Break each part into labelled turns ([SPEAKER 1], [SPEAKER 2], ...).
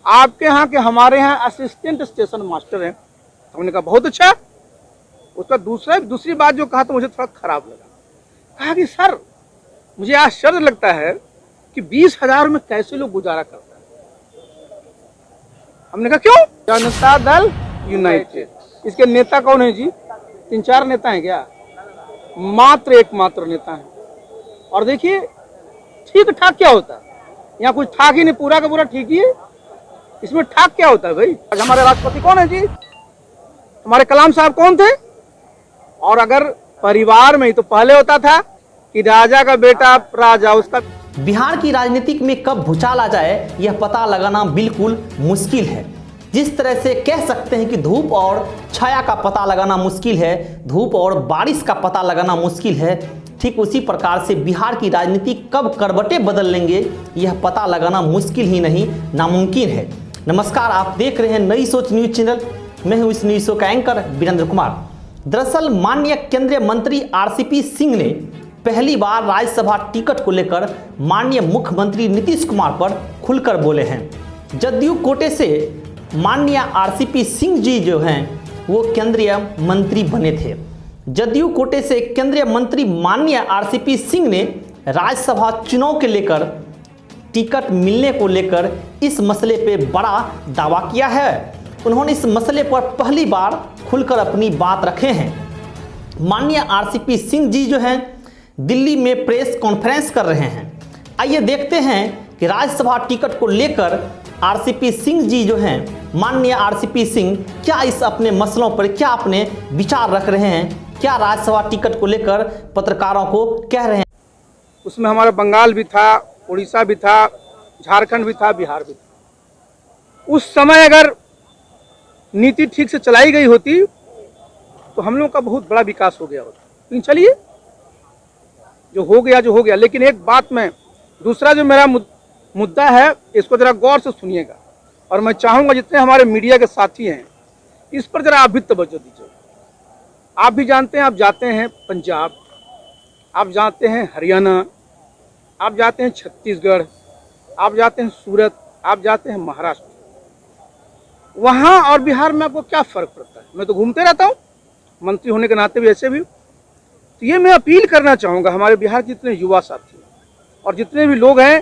[SPEAKER 1] आपके यहाँ के हमारे यहाँ असिस्टेंट स्टेशन मास्टर हैं। हमने कहा बहुत अच्छा। उसका दूसरी बात जो कहा तो मुझे थोड़ा खराब लगा। कहा कि सर मुझे आश्चर्य लगता है कि 20,000 में कैसे लोग गुजारा करते हैं। हमने कहा क्यों? जनता दल यूनाइटेड, इसके नेता कौन है जी? 3-4 नेता हैं क्या? मात्र एकमात्र नेता है। और देखिए ठीक ठाक क्या होता है, यहाँ कुछ ठाक ही नहीं, पूरा का पूरा ठीक ही है। इसमें ठाक क्या होता है भाई? आज हमारे राष्ट्रपति कौन है जी? हमारे कलाम साहब कौन थे? और अगर परिवार में ही तो पहले होता था कि राजा का बेटा राजा, उसका।
[SPEAKER 2] बिहार की राजनीति में कब भूचाल आ जाए यह पता लगाना बिल्कुल मुश्किल है। जिस तरह से कह सकते हैं कि धूप और छाया का पता लगाना मुश्किल है, धूप और बारिश का पता लगाना मुश्किल है, ठीक उसी प्रकार से बिहार की राजनीति कब करवटें बदल लेंगे यह पता लगाना मुश्किल ही नहीं नामुमकिन है। नमस्कार, आप देख रहे हैं नई सोच न्यूज चैनल। मैं हूं इस न्यूज शो का एंकर वीरेंद्र कुमार। दरअसल माननीय केंद्रीय मंत्री आरसीपी सिंह ने पहली बार राज्यसभा टिकट को लेकर माननीय मुख्यमंत्री नीतीश कुमार पर खुलकर बोले हैं। जदयू कोटे से माननीय आरसीपी सिंह जी जो हैं वो केंद्रीय मंत्री बने थे। जदयू कोटे से केंद्रीय मंत्री माननीय आरसीपी सिंह ने राज्यसभा चुनाव के लेकर टिकट मिलने को लेकर इस मसले पे बड़ा दावा किया है। उन्होंने इस मसले पर पहली बार खुलकर अपनी बात रखे हैं। माननीय आरसीपी सिंह जी जो हैं दिल्ली में प्रेस कॉन्फ्रेंस कर रहे हैं। आइए देखते हैं कि राज्यसभा टिकट को लेकर आरसीपी सिंह जी जो हैं, माननीय आरसीपी सिंह क्या इस अपने मसलों पर क्या अपने विचार रख रहे हैं, क्या राज्यसभा टिकट को लेकर पत्रकारों को कह रहे हैं।
[SPEAKER 1] उसमें हमारा बंगाल भी था, उड़ीसा भी था, झारखंड भी था, बिहार भी था। उस समय अगर नीति ठीक से चलाई गई होती तो हम लोगों का बहुत बड़ा विकास हो गया होता। लेकिन चलिए जो हो गया। लेकिन एक बात में, दूसरा जो मेरा मुद्दा है इसको जरा गौर से सुनिएगा और मैं चाहूंगा जितने हमारे मीडिया के साथी हैं इस पर जरा आप भी तवज्जो दीजिए। आप भी जानते हैं, आप जाते हैं पंजाब, आप जाते हैं हरियाणा, आप जाते हैं छत्तीसगढ़, आप जाते हैं सूरत, आप जाते हैं महाराष्ट्र, वहाँ और बिहार में आपको क्या फ़र्क पड़ता है? मैं तो घूमते रहता हूँ मंत्री होने के नाते भी, ऐसे भी। तो ये मैं अपील करना चाहूँगा हमारे बिहार के जितने युवा साथी और जितने भी लोग हैं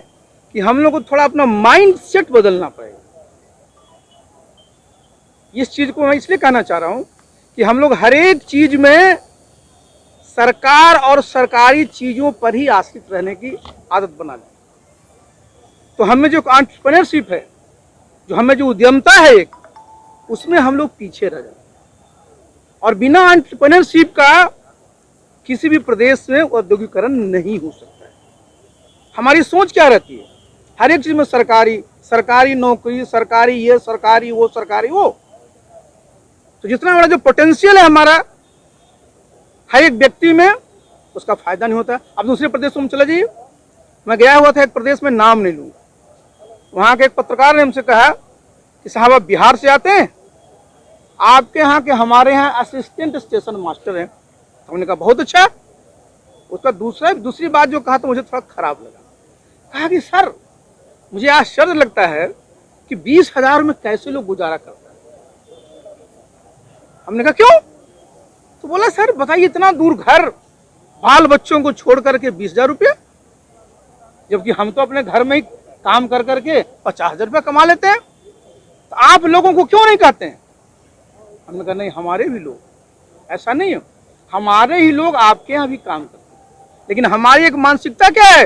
[SPEAKER 1] कि हम लोग को थोड़ा अपना माइंड सेट बदलना पड़ेगा। इस चीज़ को मैं इसलिए कहना चाह रहा हूँ कि हम लोग हर एक चीज़ में सरकार और सरकारी चीज़ों पर ही आश्रित रहने की आदत बना लें। तो हमें जो एंटरप्रेन्योरशिप है, जो हमें जो उद्यमता है एक, उसमें हम लोग पीछे रह जाते हैं। और बिना एंटरप्रेन्योरशिप का किसी भी प्रदेश में औद्योगिकरण नहीं हो सकता है। हमारी सोच क्या रहती है? हर एक चीज़ में सरकारी नौकरी, सरकारी ये, सरकारी वो, सरकारी वो। तो जितना बड़ा जो पोटेंशियल है हमारा हर एक व्यक्ति में, उसका फायदा नहीं होता। अब दूसरे प्रदेशों में चले जाइए। मैं गया हुआ था एक प्रदेश में, नाम नहीं लूँगा। वहाँ के एक पत्रकार ने हमसे कहा कि साहब आप बिहार से आते हैं, आपके यहाँ के हमारे यहाँ असिस्टेंट स्टेशन मास्टर हैं। हमने कहा बहुत अच्छा। उसका दूसरी बात जो कहा तो मुझे थोड़ा खराब लगा। कहा कि सर मुझे आश्चर्य लगता है कि 20,000 में कैसे लोग गुजारा करते हैं। हमने कहा क्यों? तो बोला सर बताइए, इतना दूर घर, बाल बच्चों को छोड़ करके 20,000 रुपये, जबकि हम तो अपने घर में ही काम कर करके 50,000 रुपये कमा लेते हैं। तो आप लोगों को क्यों नहीं कहते हैं? हमने कहा नहीं, हमारे भी लोग, ऐसा नहीं है, हमारे ही लोग आपके यहाँ भी काम करते हैं। लेकिन हमारी एक मानसिकता क्या है,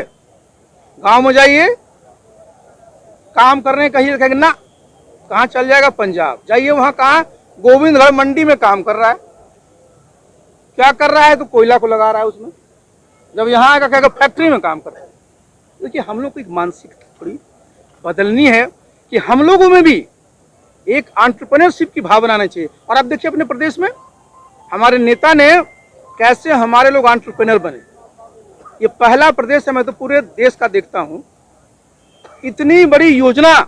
[SPEAKER 1] गांव में जाइए काम करने, कहिए कहेंगे ना कहाँ चल जाएगा, पंजाब जाइए, वहाँ कहाँ गोविंदगढ़ मंडी में काम कर रहा है। क्या कर रहा है? तो कोयला को लगा रहा है उसमें। जब यहाँ आएगा कहेगा फैक्ट्री में काम कर रहा है। देखिए हम लोग को एक मानसिकता थोड़ी बदलनी है कि हम लोगों में भी एक एंटरप्रेन्योरशिप की भावना आना चाहिए। और आप देखिए अपने प्रदेश में हमारे नेता ने कैसे हमारे लोग एंटरप्रेन्योर बने। ये पहला प्रदेश है, मैं तो पूरे देश का देखता हूँ, इतनी बड़ी योजना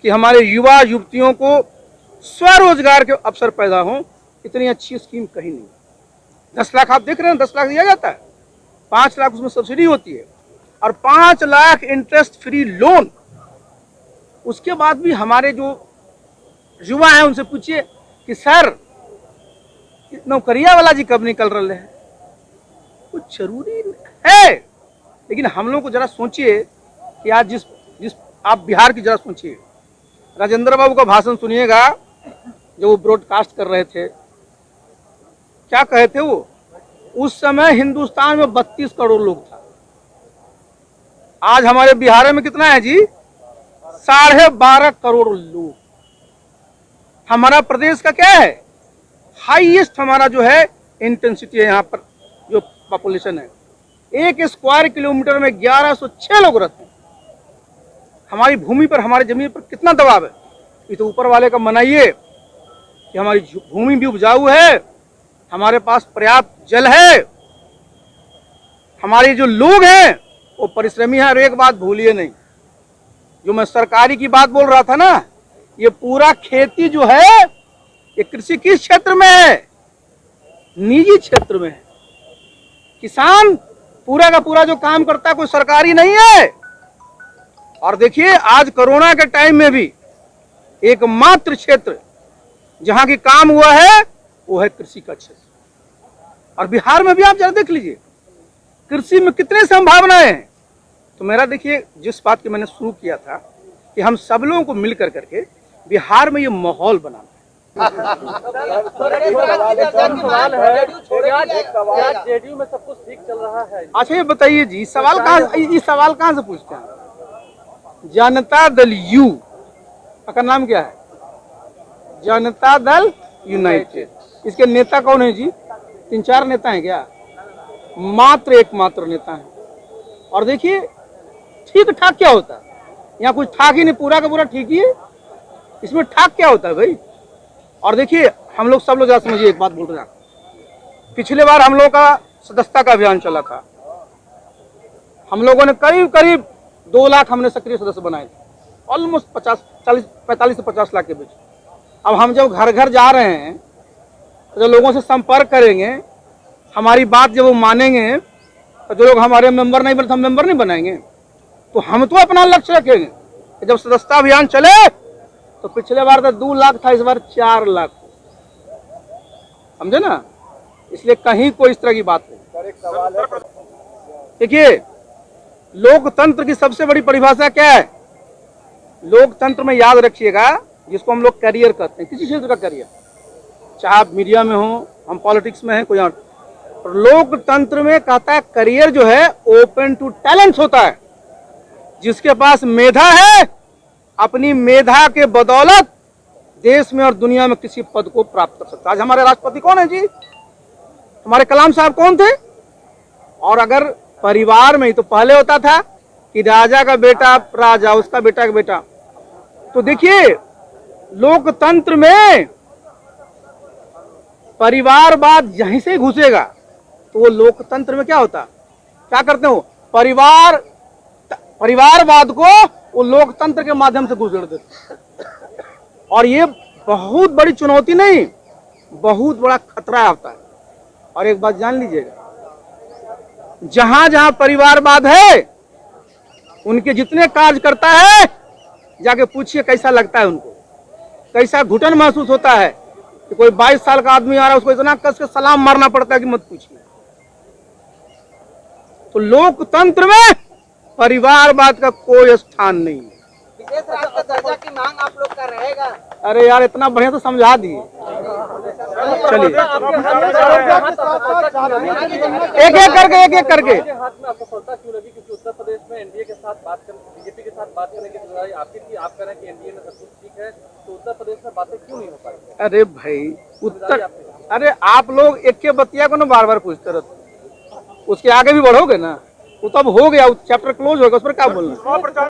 [SPEAKER 1] कि हमारे युवा युवतियों को स्वरोजगार के अवसर पैदा हों, इतनी अच्छी स्कीम कहीं नहीं। 10 लाख आप देख रहे हैं, 10 लाख दिया जाता है, 5 लाख उसमें सब्सिडी होती है और 5 लाख इंटरेस्ट फ्री लोन। उसके बाद भी हमारे जो युवा हैं उनसे पूछिए कि सर नौकरिया वाला जी कब निकल रहे हैं, कुछ जरूरी है। लेकिन हम लोग को जरा सोचिए कि आज जिस आप बिहार की जरा सोचिए, राजेंद्र बाबू का भाषण सुनिएगा जो वो ब्रॉडकास्ट कर रहे थे, क्या कहे थे वो, उस समय हिंदुस्तान में 32 करोड़ लोग था, आज हमारे बिहार में कितना है जी, 12.5 करोड़ लोग। हमारा प्रदेश का क्या है, हाईएस्ट हमारा जो है इंटेंसिटी है, यहाँ पर जो पॉपुलेशन है 1 स्क्वायर किलोमीटर में 1106 लोग रहते हैं। हमारी भूमि पर, हमारी जमीन पर कितना दबाव है, ये तो ऊपर वाले का मनाइए कि हमारी भूमि भी उपजाऊ है, हमारे पास पर्याप्त जल है, हमारे जो लोग हैं वो परिश्रमी है। और एक बात भूलिए नहीं, जो मैं सरकारी की बात बोल रहा था ना, ये पूरा खेती जो है ये कृषि किस क्षेत्र में है, निजी क्षेत्र में है। किसान पूरा का पूरा जो काम करता है कोई सरकारी नहीं है। और देखिए आज कोरोना के टाइम में भी एकमात्र क्षेत्र जहां की काम हुआ है वो है कृषि का क्षेत्र। और बिहार में भी आप जरा देख लीजिए कृषि में कितनी संभावनाएं हैं। तो मेरा देखिए जिस बात की मैंने शुरू किया था कि हम सब लोगों को मिलकर करके बिहार में ये माहौल बनाना
[SPEAKER 3] जेडीयू में सब कुछ ठीक चल रहा है।
[SPEAKER 1] अच्छा ये बताइए जी, सवाल कहाँ से पूछते हैं। जनता दल यू का नाम क्या है, जनता दल यूनाइटेड, इसके नेता कौन है जी, 3-4 नेता हैं क्या, मात्र एकमात्र नेता है। और देखिए ठीक ठाक क्या होता है, यहाँ कुछ ठाक ही नहीं, पूरा का पूरा ठीक ही है, इसमें ठाक क्या होता है भाई। और देखिए हम लोग सब लोग जरा समझिए, एक बात बोल रहे हैं, पिछले बार हम लोगों का सदस्यता का अभियान चला था, हम लोगों ने करीब 2 लाख हमने सक्रिय सदस्य बनाए थे, ऑलमोस्ट 45 से 50 लाख के बीच। अब हम जब घर घर जा रहे हैं तो जब लोगों से संपर्क करेंगे, हमारी बात जब वो मानेंगे, तो जो लोग हमारे मेंबर नहीं बने तो हम मेंबर नहीं बनाएंगे। तो हम तो अपना लक्ष्य रखेंगे। जब सदस्यता अभियान चले तो पिछले बार तो 2 लाख था, इस बार 4 लाख, समझे ना। इसलिए कहीं कोई इस तरह की बात नहीं। देखिए लोकतंत्र की सबसे बड़ी परिभाषा क्या है, लोकतंत्र में याद रखिएगा जिसको हम लोग करियर कहते हैं, किसी क्षेत्र का करियर, चाहे आप मीडिया में हो, हम पॉलिटिक्स में हैं, कोई और। लोकतंत्र में कहता है करियर जो है ओपन टू टैलेंट्स होता है। जिसके पास मेधा है अपनी मेधा के बदौलत देश में और दुनिया में किसी पद को प्राप्त कर सकता है। आज हमारे राष्ट्रपति कौन है जी, हमारे कलाम साहब कौन थे। और अगर परिवार में ही तो पहले होता था कि राजा का बेटा राजा, उसका बेटा का बेटा। तो देखिए लोकतंत्र में परिवारवाद यहीं से घुसेगा तो वो लोकतंत्र में क्या होता, क्या करते हो, परिवारवाद को वो लोकतंत्र के माध्यम से घुसेड़ देते। और ये बहुत बड़ी चुनौती नहीं, बहुत बड़ा खतरा होता है। और एक बात जान लीजिएगा, जहां जहां परिवारवाद है उनके जितने कार्यकर्ता है जाके पूछिए कैसा लगता है उनको, कैसा घुटन महसूस होता है कि कोई 22 साल का आदमी आ रहा है उसको इतना कस के सलाम मारना पड़ता है कि मत पूछिए। तो लोकतंत्र में परिवारवाद का कोई स्थान नहीं है।
[SPEAKER 4] विशेष राष्ट्र दर्जा की मांग आप लोग का रहेगा।
[SPEAKER 1] अरे यार इतना बढ़िया तो समझा दिए, चलिए एक एक करके
[SPEAKER 3] हाथ में असफलता क्यों लगी, क्योंकि उत्तर प्रदेश में एनडीए के साथ बात करने, बीजेपी के साथ बात करने की बजाय आपकी थी, आप कह रहे हैं कि एनडीए में सब कुछ ठीक है, तो उत्तर प्रदेश में बातें क्यों नहीं हो पाई।
[SPEAKER 1] अरे भाई अरे आप लोग एक के बतिया को ना बार बार पूछते रहते, उसके आगे भी बढ़ोगे ना, वो तब हो गया, चैप्टर क्लोज हो गया, उस पर क्या बोलना।